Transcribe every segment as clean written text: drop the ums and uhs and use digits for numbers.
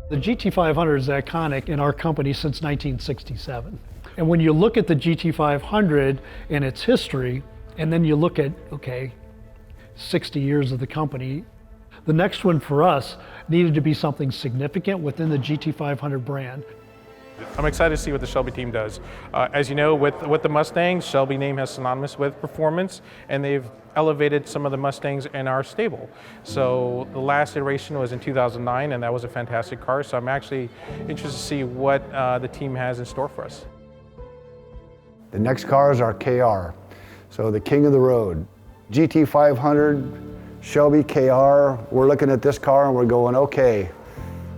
The GT500 is iconic in our company since 1967. And when you look at the GT500 and its history, and then you look at, okay, 60 years of the company, the next one for us needed to be something significant within the GT500 brand. I'm excited to see what the Shelby team does. As you know, with the Mustangs, Shelby name has synonymous with performance, and they've elevated some of the Mustangs in our stable. So the last iteration was in 2009, and that was a fantastic car. So I'm actually interested to see what the team has in store for us. The next car is our KR, so the king of the road. GT500, Shelby KR, we're looking at this car and we're going, okay,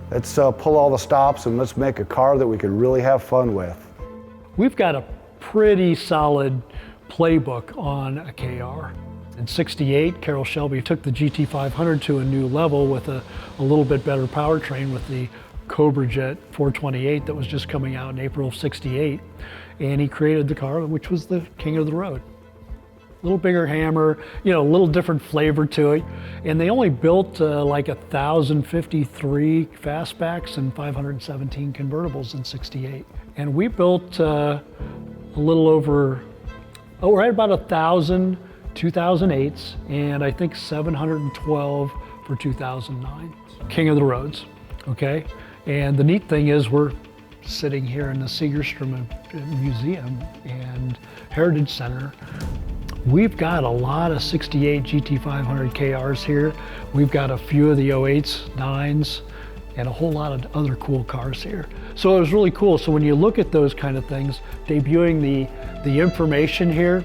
let's pull all the stops and let's make a car that we can really have fun with. We've got a pretty solid playbook on a KR. In '68, Carroll Shelby took the GT500 to a new level with a little bit better powertrain with the Cobra Jet 428 that was just coming out in April of '68. And he created the car, which was the king of the road. A little bigger hammer, you know, a little different flavor to it. And they only built like 1,053 fastbacks and 517 convertibles in '68. And we built a little over, right about 1,000 2008s, and I think 712 for 2009. King of the roads, okay? And the neat thing is we're sitting here in the Segerstrom Museum and Heritage Center. We've got a lot of '68 GT500 KRs here. We've got a few of the '08s, '9s, and a whole lot of other cool cars here. So it was really cool. So when you look at those kind of things, debuting the information here,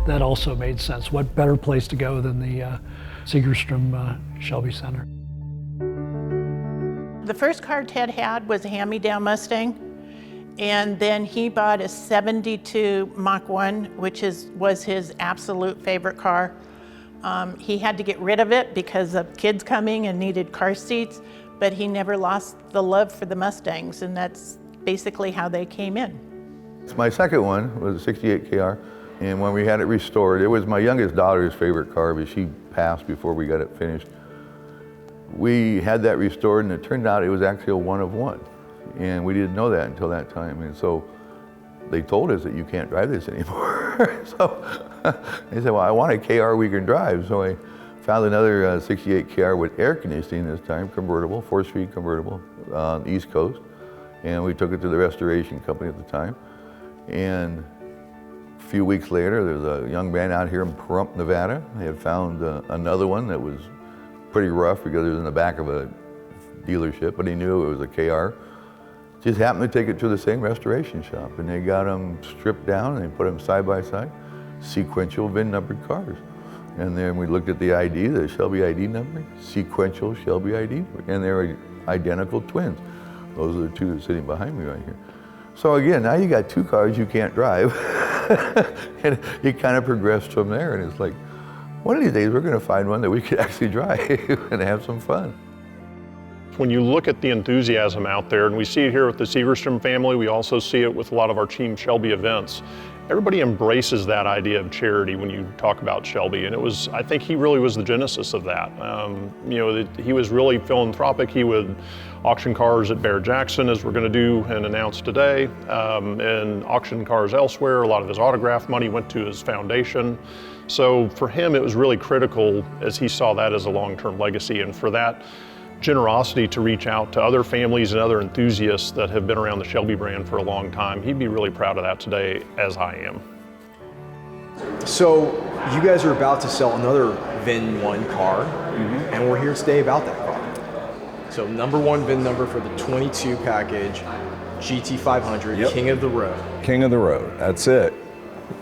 that also made sense. What better place to go than the Segerstrom Shelby Center? The first car Ted had was a hand-me-down Mustang, and then he bought a '72 Mach 1, which was his absolute favorite car. He had to get rid of it because of kids coming and needed car seats, but he never lost the love for the Mustangs, and that's basically how they came in. My second one was a '68 KR, and when we had it restored, it was my youngest daughter's favorite car, but she passed before we got it finished. We had that restored, and it turned out it was actually a one of one, and we didn't know that until that time, and so they told us that you can't drive this anymore. So they said, well, I want a KR we can drive, so I found another '68 KR with air conditioning this time, convertible, 4-speed convertible on the East Coast. And we took it to the restoration company at the time. And a few weeks later, there's a young man out here in Pahrump, Nevada. They had found another one that was pretty rough because it was in the back of a dealership, but he knew it was a KR. Just happened to take it to the same restoration shop, and they got them stripped down and they put them side by side, sequential VIN numbered cars. And then we looked at the ID, the Shelby ID number, sequential Shelby ID number, and they were identical twins. Those are the two that's sitting behind me right here. So again, now you got two cars you can't drive. And it kind of progressed from there, and it's like, one of these days we're going to find one that we could actually drive and have some fun. When you look at the enthusiasm out there, and we see it here with the Segerstrom family, we also see it with a lot of our Team Shelby events. Everybody embraces that idea of charity when you talk about Shelby, and I think he really was the genesis of that. You know, he was really philanthropic. He would auction cars at Barrett-Jackson, as we're going to do and announce today, and auction cars elsewhere. A lot of his autograph money went to his foundation. So for him, it was really critical as he saw that as a long-term legacy, and for that generosity to reach out to other families and other enthusiasts that have been around the Shelby brand for a long time. He'd be really proud of that today, as I am. So you guys are about to sell another VIN 1 car, and we're here today about that car. So number 1 VIN number for the 22 package, GT500, yep. King of the Road. King of the Road, that's it.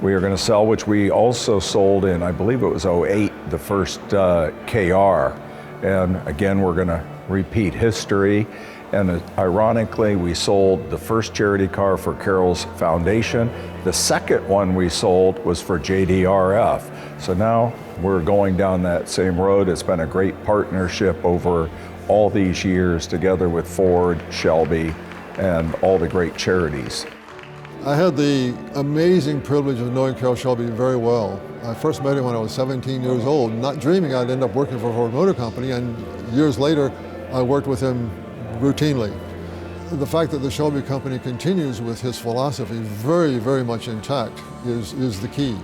We are going to sell, which we also sold in, I believe it was '08, the first KR. And again, we're going to repeat history. And ironically, we sold the first charity car for Carroll's Foundation. The second one we sold was for JDRF. So now we're going down that same road. It's been a great partnership over all these years together with Ford, Shelby, and all the great charities. I had the amazing privilege of knowing Carroll Shelby very well. I first met him when I was 17 years old, not dreaming I'd end up working for a Ford Motor Company, and years later I worked with him routinely. The fact that the Shelby company continues with his philosophy very, very much intact is the key.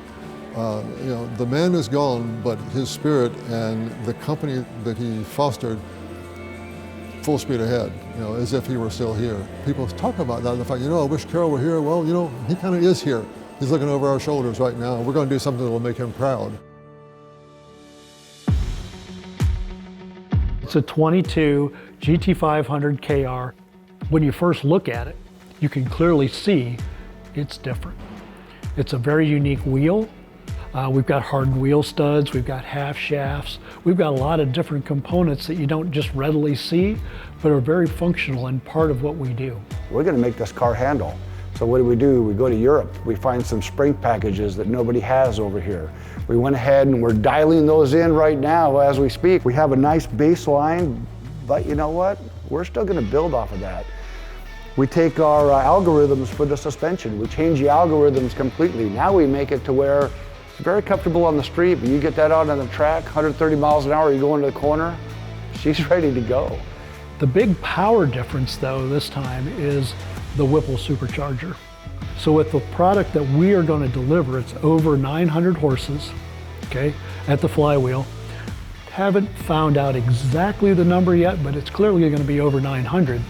The man is gone, but his spirit and the company that he fostered, full speed ahead, as if he were still here. People talk about that, the fact, I wish Carroll were here. Well, he kind of is here. He's looking over our shoulders right now. We're going to do something that will make him proud. It's a 22 GT500KR. When you first look at it, you can clearly see it's different. It's a very unique wheel. We've got hardened wheel studs, we've got half shafts, we've got a lot of different components that you don't just readily see, but are very functional and part of what we do. We're going to make this car handle. So what do? We go to Europe, we find some spring packages that nobody has over here. We went ahead and we're dialing those in right now as we speak. We have a nice baseline, but you know what? We're still going to build off of that. We take our algorithms for the suspension, we change the algorithms completely. Now we make it to where it's very comfortable on the street, but you get that out on the track, 130 miles an hour, you go into the corner, she's ready to go. The big power difference though this time is the Whipple supercharger. So with the product that we are going to deliver, it's over 900 horses, okay, at the flywheel. Haven't found out exactly the number yet, but it's clearly going to be over 900.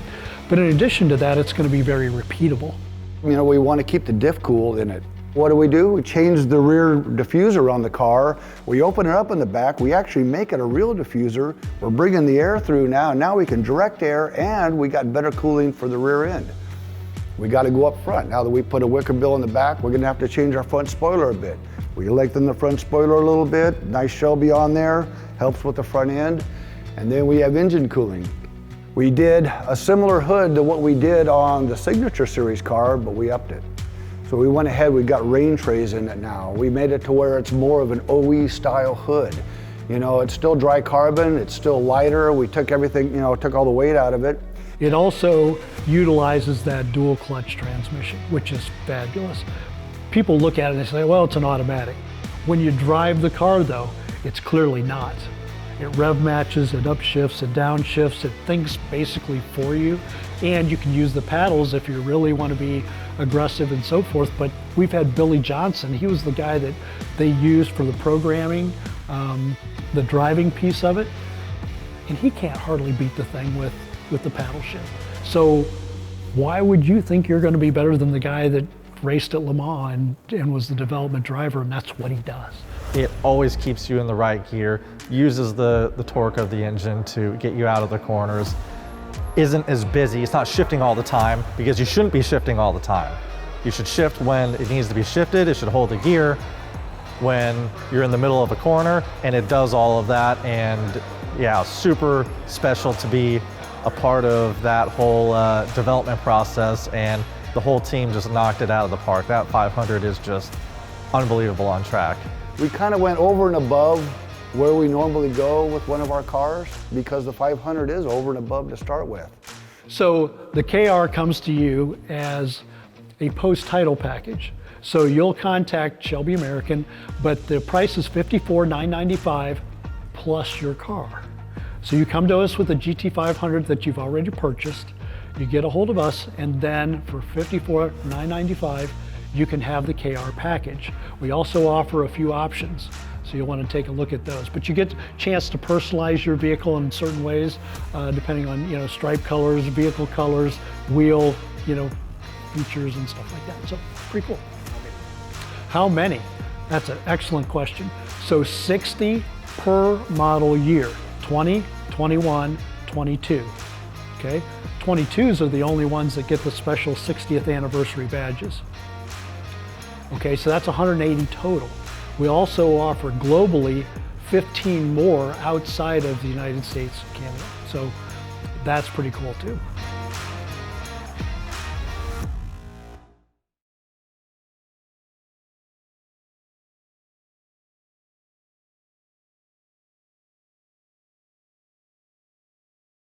But in addition to that, it's going to be very repeatable. We want to keep the diff cool in it. What do? We change the rear diffuser on the car. We open it up in the back. We actually make it a real diffuser. We're bringing the air through now. Now we can direct air, and we got better cooling for the rear end. We got to go up front. Now that we put a wicker bill in the back, we're going to have to change our front spoiler a bit. We lengthen the front spoiler a little bit. Nice Shelby on there, helps with the front end. And then we have engine cooling. We did a similar hood to what we did on the Signature Series car, but we upped it. So we went ahead, we got rain trays in it now. We made it to where it's more of an OE style hood. It's still dry carbon, it's still lighter. We took everything, took all the weight out of it. It also utilizes that dual clutch transmission, which is fabulous. People look at it and they say, well, it's an automatic. When you drive the car though, it's clearly not. It rev matches, it upshifts, it downshifts, it thinks basically for you. And you can use the paddles if you really want to be aggressive and so forth. But we've had Billy Johnson, he was the guy that they used for the programming, the driving piece of it. And he can't hardly beat the thing with the paddle shift. So why would you think you're going to be better than the guy that raced at Le Mans and was the development driver, and that's what he does? It always keeps you in the right gear, uses the torque of the engine to get you out of the corners, isn't as busy, it's not shifting all the time, because you shouldn't be shifting all the time. You should shift when it needs to be shifted, it should hold the gear when you're in the middle of a corner, and it does all of that. And yeah, super special to be a part of that whole development process, and the whole team just knocked it out of the park. That 500 is just unbelievable on track. We kind of went over and above where we normally go with one of our cars because the 500 is over and above to start with. So the KR comes to you as a post-title package. So you'll contact Shelby American, but the price is $54,995 plus your car. So you come to us with a GT500 that you've already purchased, you get a hold of us, and then for $54,995, you can have the KR package. We also offer a few options, so you'll want to take a look at those. But you get a chance to personalize your vehicle in certain ways, depending on stripe colors, vehicle colors, wheel, features and stuff like that. So pretty cool. How many? That's an excellent question. So 60 per model year, 20, 21, 22. Okay, 22s are the only ones that get the special 60th anniversary badges. Okay, so that's 180 total. We also offer globally 15 more outside of the United States and Canada. So that's pretty cool too.